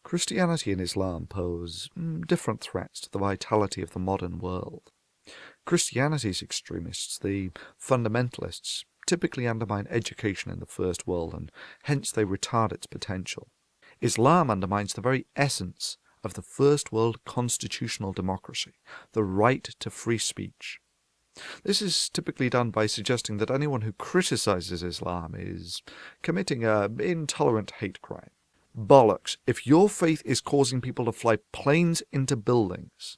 Christianity and Islam pose different threats to the vitality of the modern world. Christianity's extremists, the fundamentalists, typically undermine education in the first world and hence they retard its potential. Islam undermines the very essence of the first world constitutional democracy, the right to free speech. This is typically done by suggesting that anyone who criticizes Islam is committing an intolerant hate crime. Bollocks! If your faith is causing people to fly planes into buildings,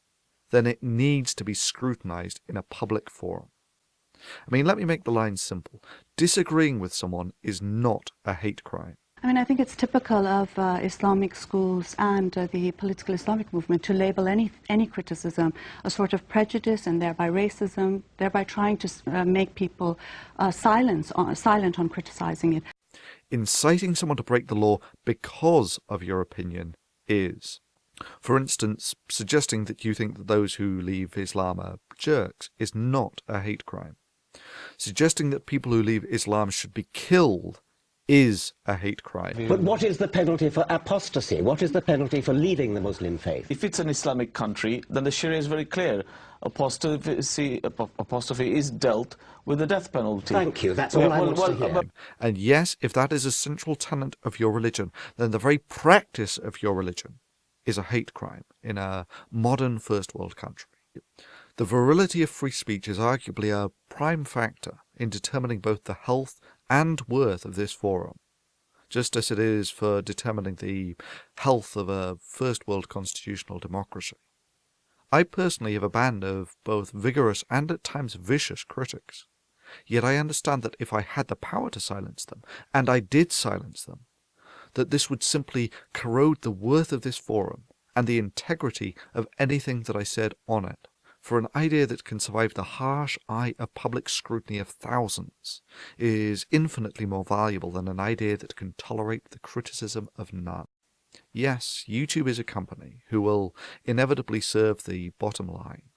then it needs to be scrutinized in a public forum. I mean, let me make the line simple. Disagreeing with someone is not a hate crime. I mean, I think it's typical of Islamic schools and the political Islamic movement to label any criticism a sort of prejudice and thereby racism, thereby trying to make people silent on criticizing it. Inciting someone to break the law because of your opinion is, for instance, suggesting that you think that those who leave Islam are jerks is not a hate crime. Suggesting that people who leave Islam should be killed is a hate crime. But what is the penalty for apostasy? What is the penalty for leaving the Muslim faith? If it's an Islamic country, then the Sharia is very clear. Apostasy is dealt with the death penalty. Thank you, that's all I want to hear. And yes, if that is a central tenet of your religion, then the very practice of your religion is a hate crime in a modern first world country. The virility of free speech is arguably a prime factor in determining both the health and worth of this forum, just as it is for determining the health of a first world constitutional democracy. I personally have a band of both vigorous and at times vicious critics, yet I understand that if I had the power to silence them, and I did silence them, that this would simply corrode the worth of this forum and the integrity of anything that I said on it. For an idea that can survive the harsh eye of public scrutiny of thousands is infinitely more valuable than an idea that can tolerate the criticism of none. Yes, YouTube is a company who will inevitably serve the bottom line.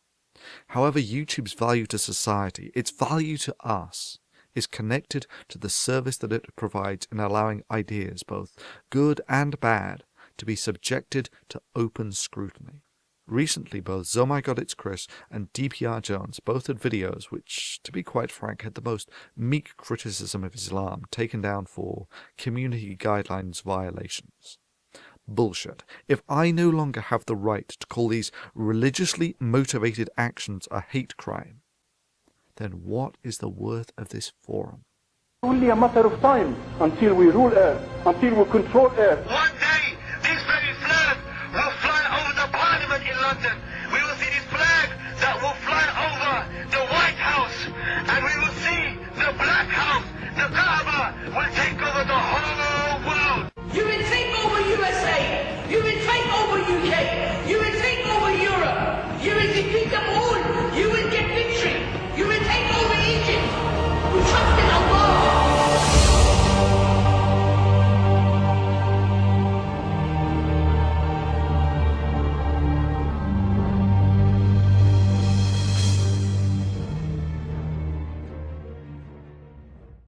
However, YouTube's value to society, its value to us, is connected to the service that it provides in allowing ideas, both good and bad, to be subjected to open scrutiny. Recently, both zomgitscriss and DPRjones both had videos which, to be quite frank, had the most meek criticism of Islam taken down for community guidelines violations. Bullshit. If I no longer have the right to call these religiously motivated actions a hate crime, then what is the worth of this forum? Only a matter of time until we rule Earth, until we control Earth. One day, this very flag will fly over the Parliament in London. We will see this flag that will fly over the White House, and we will see the Black House. The Kaaba will take over the whole world. You will take over USA. You will take over UK. You will take over Europe. You will defeat them all. You will